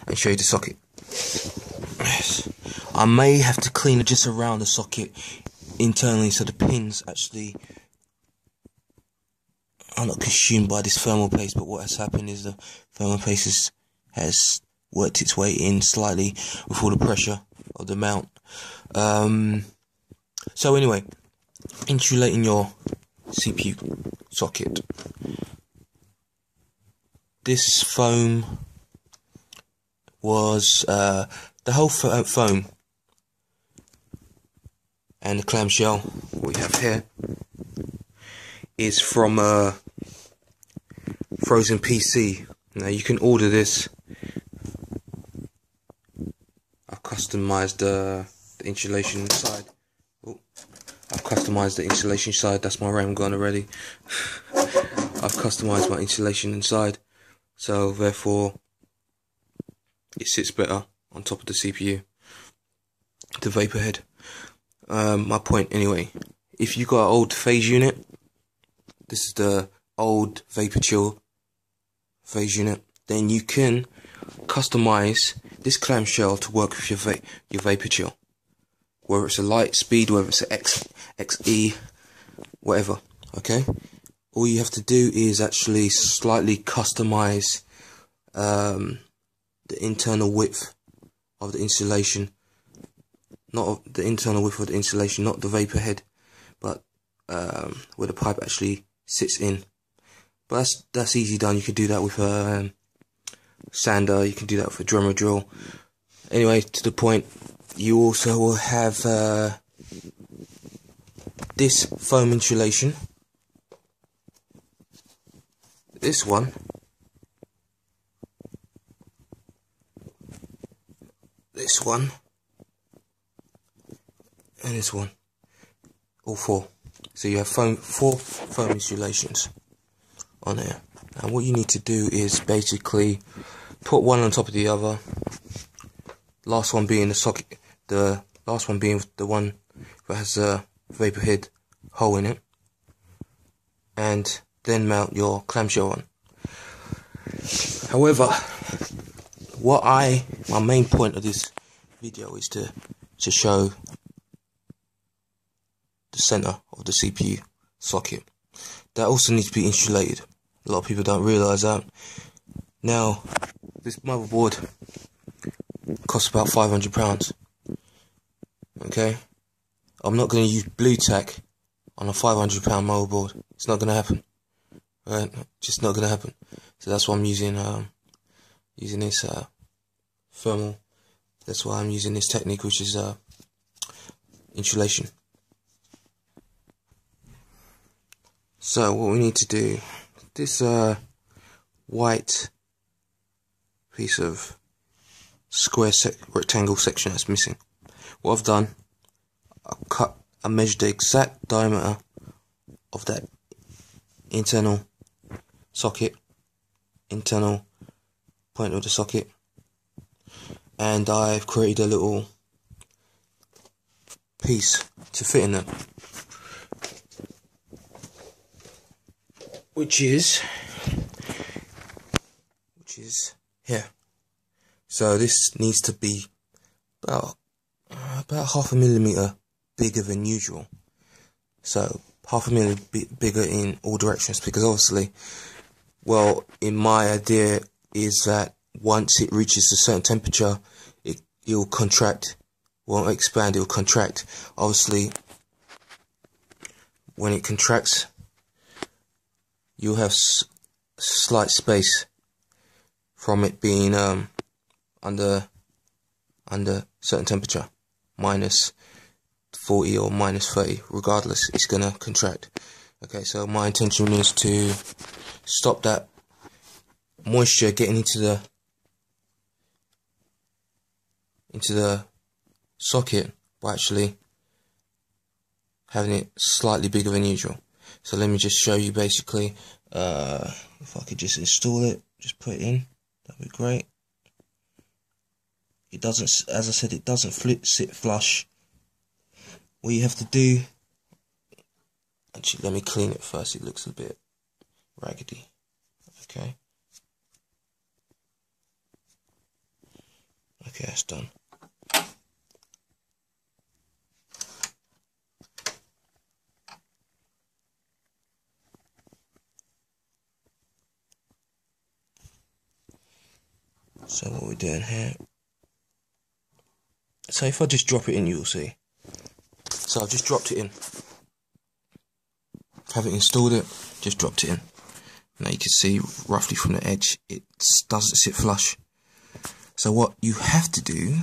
and show you the socket. I may have to clean it just around the socket internally so the pins actually are not consumed by this thermal paste, but what has happened is the thermal paste has worked its way in slightly with all the pressure of the mount. So anyway, insulating your CPU socket. This foam was the whole foam and the clamshell we have here is from Frozen PC. Now you can order this. I've customized the insulation inside. Oh, I've customized the insulation side. That's my RAM gone already. I've customized my insulation inside, so therefore it sits better on top of the CPU, the vapor head. My point anyway, if you got an old phase unit, this is the old vapor chill phase unit, then you can customize this clamshell to work with your vapor chill, whether it's a light speed, whether it's a XE, whatever. Okay, all you have to do is actually slightly customize the internal width of the insulation, not the internal width of the insulation, not the vapor head, but where the pipe actually sits in. But that's easy done. You can do that with a sander, you can do that with a Dremel drill. Anyway, to the point, you also will have this foam insulation, this one, this one, and this one, all four. So you have four foam insulations on here. And what you need to do is basically put one on top of the other. Last one being the socket, the last one being the one that has a vapor head hole in it, and then mount your clamshell on. However, my main point of this video is to show the center of the CPU socket. That also needs to be insulated. A lot of people don't realise that. Now, this motherboard costs about £500. Okay, I'm not going to use blue tack on a £500 motherboard. It's not going to happen. Right? Just not going to happen. So that's why I'm using this thermal. That's why I'm using this technique, which is insulation. So what we need to do, this white piece of square rectangle section that's missing, what I've done, I measured the exact diameter of that internal socket, internal point of the socket, and I've created a little piece to fit in there, which is here. So this needs to be about half a millimeter bigger than usual. So half a millimeter bigger in all directions, because obviously, well, in my idea is that once it reaches a certain temperature, it'll contract, won't expand, it'll contract. Obviously, when it contracts, you'll have slight space from it being under certain temperature, minus 40 or minus 30, regardless, it's gonna contract. Okay, so my intention is to stop that moisture getting into the socket by actually having it slightly bigger than usual. So let me just show you basically, if I could just install it, just put it in, that'd be great. It doesn't, as I said, it doesn't sit flush. What you have to do, actually let me clean it first, it looks a bit raggedy. Okay. Okay, that's done. So what we're doing here, so if I just drop it in, you'll see. So I've just dropped it in. Haven't installed it, just dropped it in. Now you can see roughly from the edge, it doesn't sit flush. So what you have to do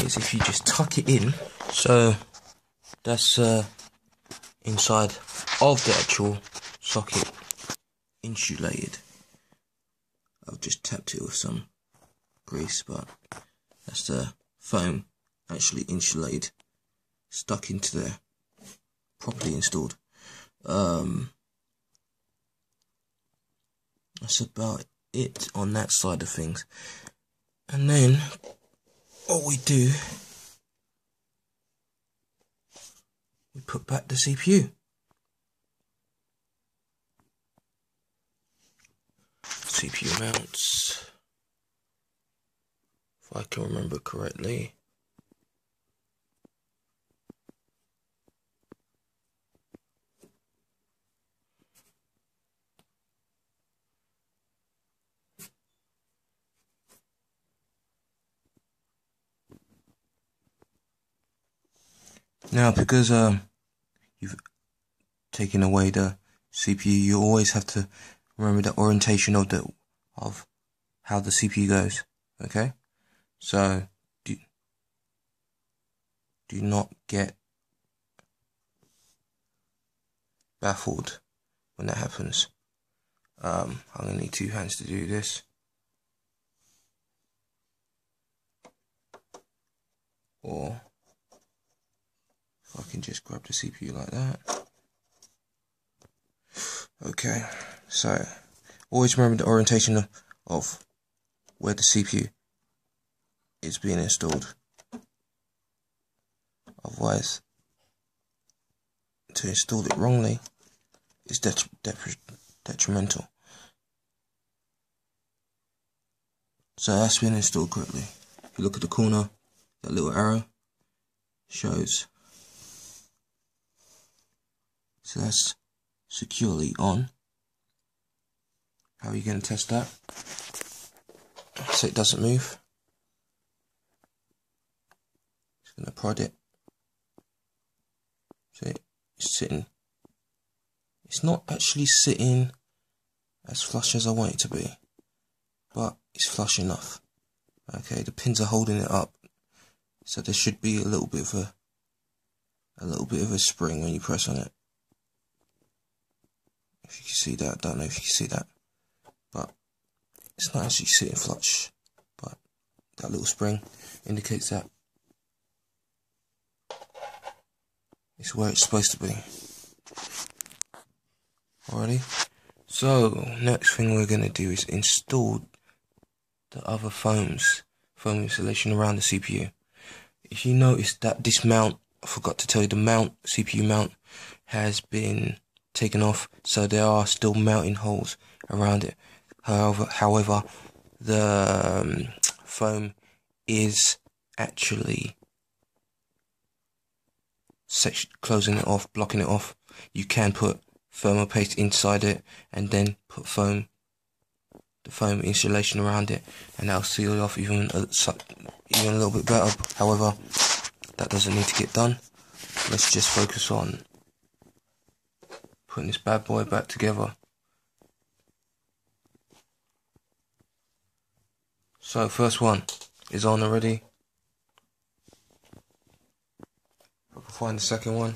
is if you just tuck it in, so that's inside of the actual socket, insulated. I've just tapped it with some grease, but that's the foam actually insulated, stuck into there, properly installed. That's about it on that side of things. And then what we do, we put back the CPU. CPU mounts, if I can remember correctly. Now, because you've taken away the CPU, you always have to remember the orientation of how the CPU goes. Okay, so do not get baffled when that happens. I'm gonna need 2 hands to do this, or I can just grab the CPU like that. Okay, so always remember the orientation of where the CPU is being installed. Otherwise, to install it wrongly is detrimental. So that's been installed correctly. If you look at the corner, that little arrow shows. So that's securely on. How are you going to test that? So it doesn't move. Just going to prod it. See, it's sitting. It's not actually sitting as flush as I want it to be, but it's flush enough. Okay, the pins are holding it up, so there should be a little bit of a spring when you press on it. If you can see that, I don't know if you can see that, but it's not actually sitting flush, but that little spring indicates that it's where it's supposed to be. Alrighty, so next thing we're going to do is install the other foam insulation around the CPU. If you notice that this mount, I forgot to tell you, the CPU mount has been taken off, so there are still mounting holes around it. However, the foam is actually closing it off, blocking it off. You can put thermal paste inside it and then put the foam insulation around it, and that'll seal it off even a little bit better. However, that doesn't need to get done. Let's just focus on putting this bad boy back together. So first one is on already. If I can find the second one.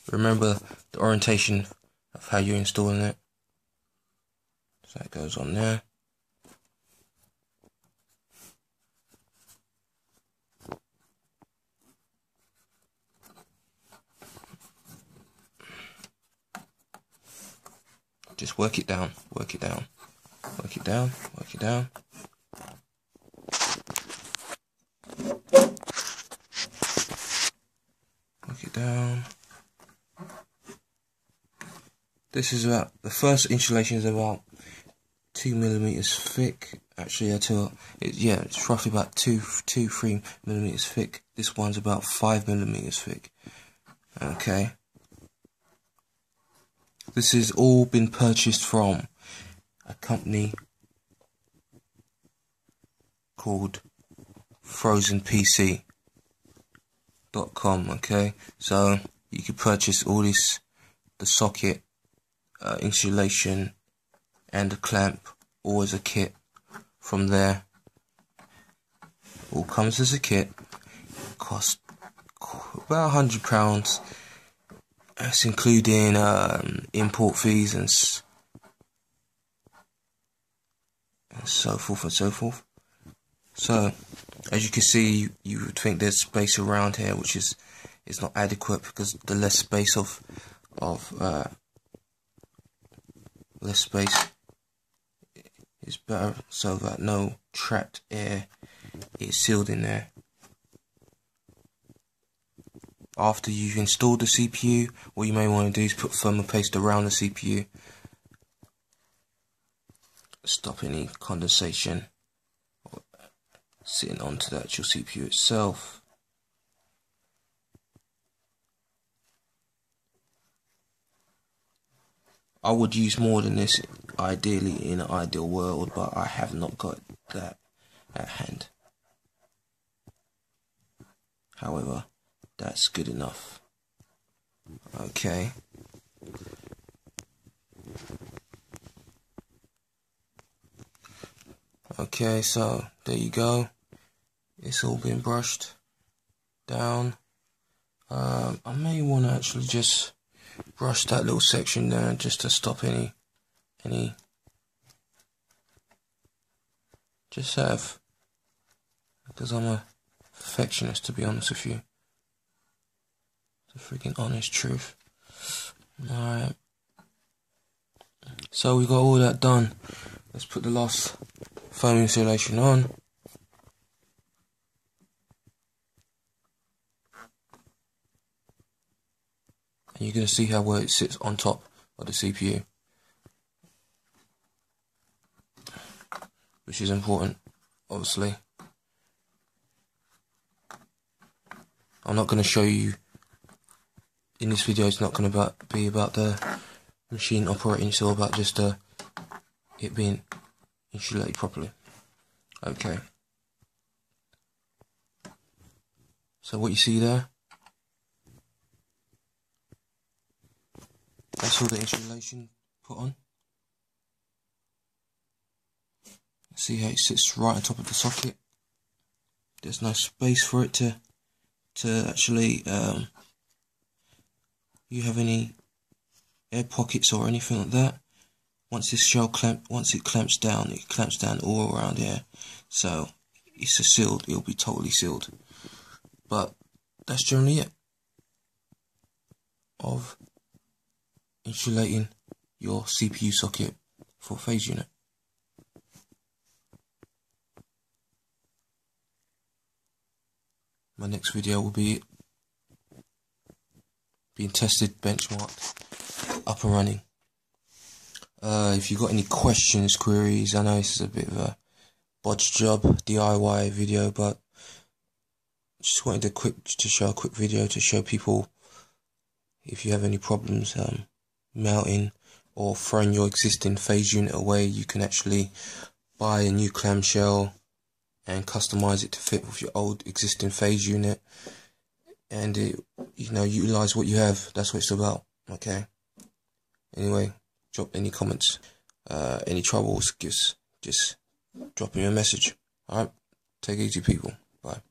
Remember the orientation of how you're installing it. So that goes on there. Just work it down, work it down, work it down, work it down. Work it down. This is about, the first insulation is about 2mm thick. Actually, it's roughly about 3mm thick. This one's about 5mm thick. Okay. This has all been purchased from a company called frozenpc.com. Okay, so you can purchase all this, the socket, insulation, and the clamp, all as a kit from there. All comes as a kit. Cost about £100. That's including import fees and so forth and so forth. So, as you can see, you would think there's space around here, which is not adequate, because the less space less space is better, so that no trapped air is sealed in there. After you've installed the CPU, what you may want to do is put thermopaste around the CPU. Stop any condensation sitting onto the actual CPU itself. I would use more than this ideally in an ideal world, but I have not got that at hand. However, that's good enough. Okay. Okay, so there you go. It's all been brushed down. I may want to actually just brush that little section down just to stop any because I'm a perfectionist, to be honest with you. The freaking honest truth. Alright. So we got all that done. Let's put the last foam insulation on. And you're going to see how well it sits on top of the CPU, which is important, obviously. I'm not going to show you in this video. It's not going to be about the machine operating. It's all about just it being insulated properly. Okay. So what you see there, that's all the insulation put on. See how it sits right on top of the socket. There's no space for it to actually you have any air pockets or anything like that. Once it clamps down, it clamps down all around here. So it's sealed. It'll be totally sealed. But that's generally it of insulating your CPU socket for phase unit. My next video will be being tested, benchmarked, up and running. If you've got any questions, queries, I know this is a bit of a bodge job, DIY video, but just wanted to show a quick video to show people if you have any problems mounting or throwing your existing phase unit away, you can actually buy a new clamshell and customize it to fit with your old existing phase unit, and utilize what you have. That's what it's about. Okay. Anyway, drop any comments, any troubles, just drop me a message. Alright, take it easy, people. Bye.